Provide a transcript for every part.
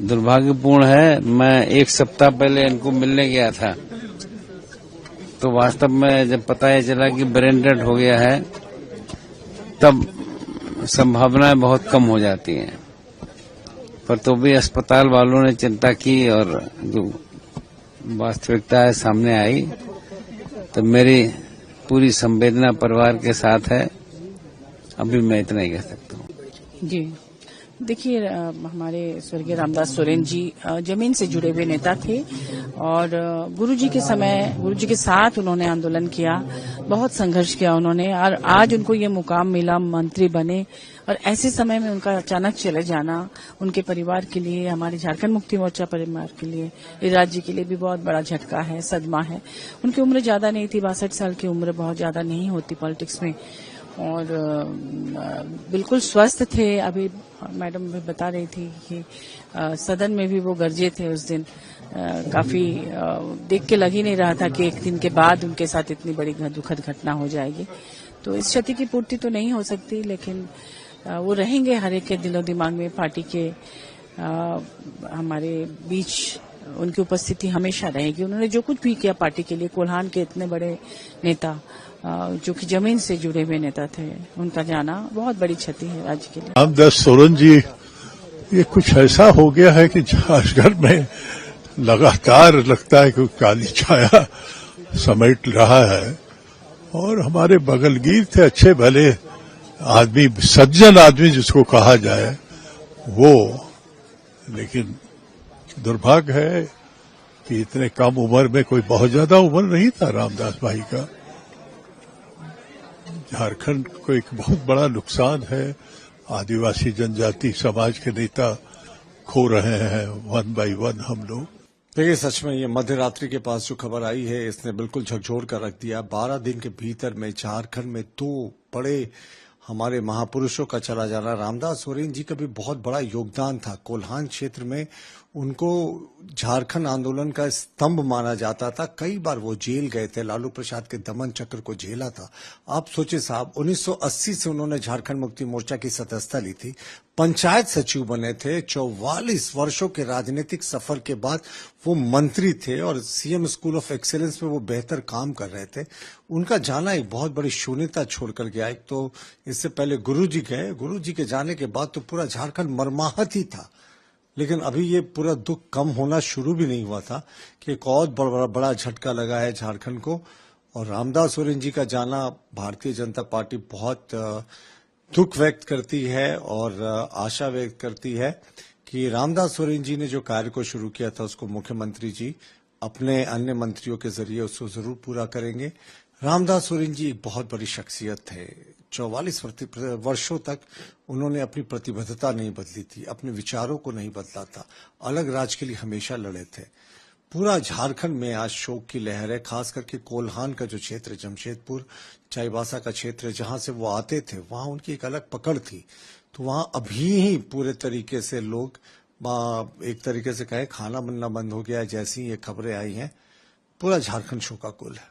दुर्भाग्यपूर्ण है। मैं एक सप्ताह पहले इनको मिलने गया था, तो वास्तव में जब पता ये चला कि ब्रेन डेड हो गया है, तब संभावनाएं बहुत कम हो जाती हैं। पर तो भी अस्पताल वालों ने चिंता की और जो वास्तविकता है सामने आई, तो मेरी पूरी संवेदना परिवार के साथ है। अभी मैं इतना ही कह सकता हूँ। जी देखिए, हमारे स्वर्गीय रामदास सोरेन जी जमीन से जुड़े हुए नेता थे और गुरुजी के साथ उन्होंने आंदोलन किया, बहुत संघर्ष किया उन्होंने, और आज उनको ये मुकाम मिला, मंत्री बने। और ऐसे समय में उनका अचानक चले जाना उनके परिवार के लिए, हमारे झारखंड मुक्ति मोर्चा परिवार के लिए, इस राज्य के लिए भी बहुत बड़ा झटका है, सदमा है। उनकी उम्र ज्यादा नहीं थी, 62 साल की उम्र बहुत ज्यादा नहीं होती पॉलिटिक्स में, और बिल्कुल स्वस्थ थे। अभी मैडम भी बता रही थी कि सदन में भी वो गरजे थे उस दिन। काफी देख के लग ही नहीं रहा था कि एक दिन के बाद उनके साथ इतनी बड़ी दुखद घटना हो जाएगी। तो इस क्षति की पूर्ति तो नहीं हो सकती, लेकिन वो रहेंगे हर एक के दिलो दिमाग में। पार्टी के हमारे बीच उनकी उपस्थिति हमेशा रहेगी। उन्होंने जो कुछ भी किया पार्टी के लिए, कोल्हान के इतने बड़े नेता जो कि जमीन से जुड़े हुए नेता थे, उनका जाना बहुत बड़ी क्षति है राज्य के लिए। रामदास सोरेन जी, ये कुछ ऐसा हो गया है कि झारखंड में लगातार लगता है कि काली छाया समेट रहा है। और हमारे बगलगीर थे, अच्छे भले आदमी, सज्जन आदमी जिसको कहा जाए वो, लेकिन दुर्भाग्य है कि इतने कम उम्र में, कोई बहुत ज्यादा उम्र नहीं था रामदास भाई का। झारखंड को एक बहुत बड़ा नुकसान है। आदिवासी जनजाति समाज के नेता खो रहे हैं वन बाय वन हम लोग। देखिए, सच में ये मध्य रात्रि के पास जो खबर आई है, इसने बिल्कुल झकझोर कर रख दिया। 12 दिन के भीतर में झारखंड में 2 बड़े हमारे महापुरुषों का चला जाना। रामदास सोरेन जी का भी बहुत बड़ा योगदान था कोल्हान क्षेत्र में। उनको झारखंड आंदोलन का स्तंभ माना जाता था। कई बार वो जेल गए थे, लालू प्रसाद के दमन चक्र को झेला था। आप सोचिए साहब, 1980 से उन्होंने झारखंड मुक्ति मोर्चा की सदस्यता ली थी, पंचायत सचिव बने थे। 44 वर्षों के राजनीतिक सफर के बाद वो मंत्री थे और सीएम स्कूल ऑफ एक्सीलेंस में वो बेहतर काम कर रहे थे। उनका जाना एक बहुत बड़ी शून्यता छोड़कर गया। एक तो इससे पहले गुरुजी गए, गुरुजी के जाने के बाद तो पूरा झारखंड मरमाहत ही था। लेकिन अभी ये पूरा दुख कम होना शुरू भी नहीं हुआ था कि एक और बड़ा झटका लगा है झारखंड को। और रामदास सोरेन जी का जाना, भारतीय जनता पार्टी बहुत दुख व्यक्त करती है और आशा व्यक्त करती है कि रामदास सोरेन जी ने जो कार्य को शुरू किया था, उसको मुख्यमंत्री जी अपने अन्य मंत्रियों के जरिए उसको जरूर पूरा करेंगे। रामदास सोरेन जी एक बहुत बड़ी शख्सियत थे। 44 वर्षों तक उन्होंने अपनी प्रतिबद्धता नहीं बदली थी, अपने विचारों को नहीं बदला था, अलग राज्य के लिए हमेशा लड़े थे। पूरा झारखंड में आज शोक की लहर है, खास करके कोल्हान का जो क्षेत्र, जमशेदपुर चाईबासा का क्षेत्र, जहां से वो आते थे, वहां उनकी एक अलग पकड़ थी। तो वहां अभी ही पूरे तरीके से लोग, एक तरीके से कहे, खाना बनना बंद हो गया है। जैसी ये खबरें आई हैं, पूरा झारखंड शोकाकुल है।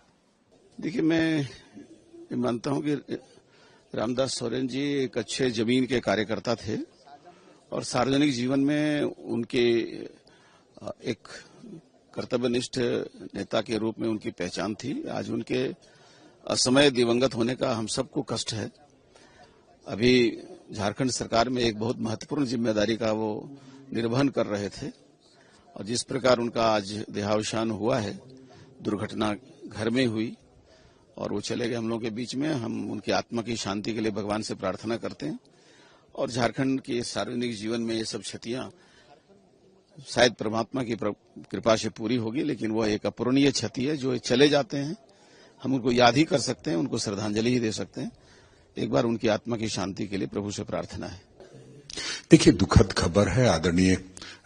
देखिए, मैं ये मानता हूं कि रामदास सोरेन जी एक अच्छे जमीन के कार्यकर्ता थे और सार्वजनिक जीवन में उनके एक कर्तव्यनिष्ठ नेता के रूप में उनकी पहचान थी। आज उनके असमय दिवंगत होने का हम सबको कष्ट है। अभी झारखंड सरकार में एक बहुत महत्वपूर्ण जिम्मेदारी का वो निर्वहन कर रहे थे और जिस प्रकार उनका आज देहावसान हुआ है, दुर्घटना घर में हुई और वो चले गए हम लोगों के बीच में। हम उनकी आत्मा की शांति के लिए भगवान से प्रार्थना करते हैं और झारखंड के सार्वजनिक जीवन में ये सब क्षतियां शायद परमात्मा की कृपा से पूरी होगी, लेकिन वो एक अपूरणीय क्षति है। जो चले जाते हैं हम उनको याद ही कर सकते हैं, उनको श्रद्धांजलि ही दे सकते हैं। एक बार उनकी आत्मा की शांति के लिए प्रभु से प्रार्थना है। देखिए, दुखद खबर है आदरणीय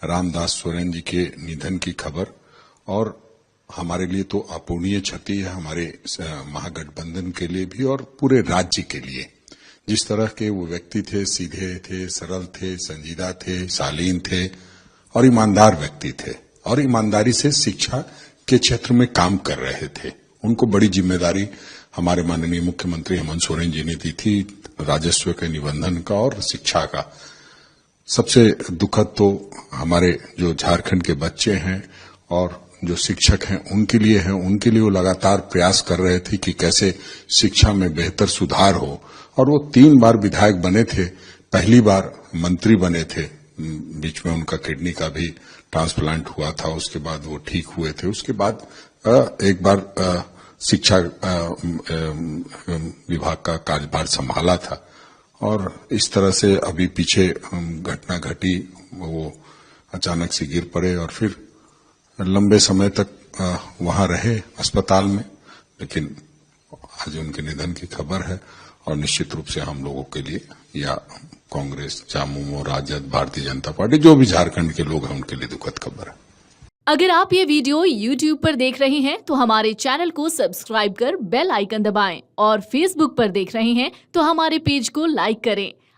रामदास सोरेन जी के निधन की खबर, और हमारे लिए तो अपूरणीय क्षति है, हमारे महागठबंधन के लिए भी और पूरे राज्य के लिए। जिस तरह के वो व्यक्ति थे, सीधे थे, सरल थे, संजीदा थे, शालीन थे और ईमानदार व्यक्ति थे और ईमानदारी से शिक्षा के क्षेत्र में काम कर रहे थे। उनको बड़ी जिम्मेदारी हमारे माननीय मुख्यमंत्री हेमंत सोरेन जी ने दी थी, राजस्व के निबंधन का और शिक्षा का। सबसे दुखद तो हमारे जो झारखंड के बच्चे हैं और जो शिक्षक हैं उनके लिए है। उनके लिए वो लगातार प्रयास कर रहे थे कि कैसे शिक्षा में बेहतर सुधार हो, और वो 3 बार विधायक बने थे। पहली बार मंत्री बने थे, बीच में उनका किडनी का भी ट्रांसप्लांट हुआ था, उसके बाद वो ठीक हुए थे। उसके बाद एक बार शिक्षा विभाग का कार्यभार संभाला था, और इस तरह से अभी पीछे घटना घटी, वो अचानक से गिर पड़े और फिर लंबे समय तक वहां रहे अस्पताल में। लेकिन आज उनके निधन की खबर है, और निश्चित रूप से हम लोगों के लिए, या कांग्रेस, झामुमो, राजद, भारतीय जनता पार्टी, जो भी झारखंड के लोग हैं, उनके लिए दुखद खबर है। अगर आप ये वीडियो YouTube पर देख रहे हैं तो हमारे चैनल को सब्सक्राइब कर बेल आइकन दबाएं, और Facebook पर देख रहे हैं तो हमारे पेज को लाइक करें।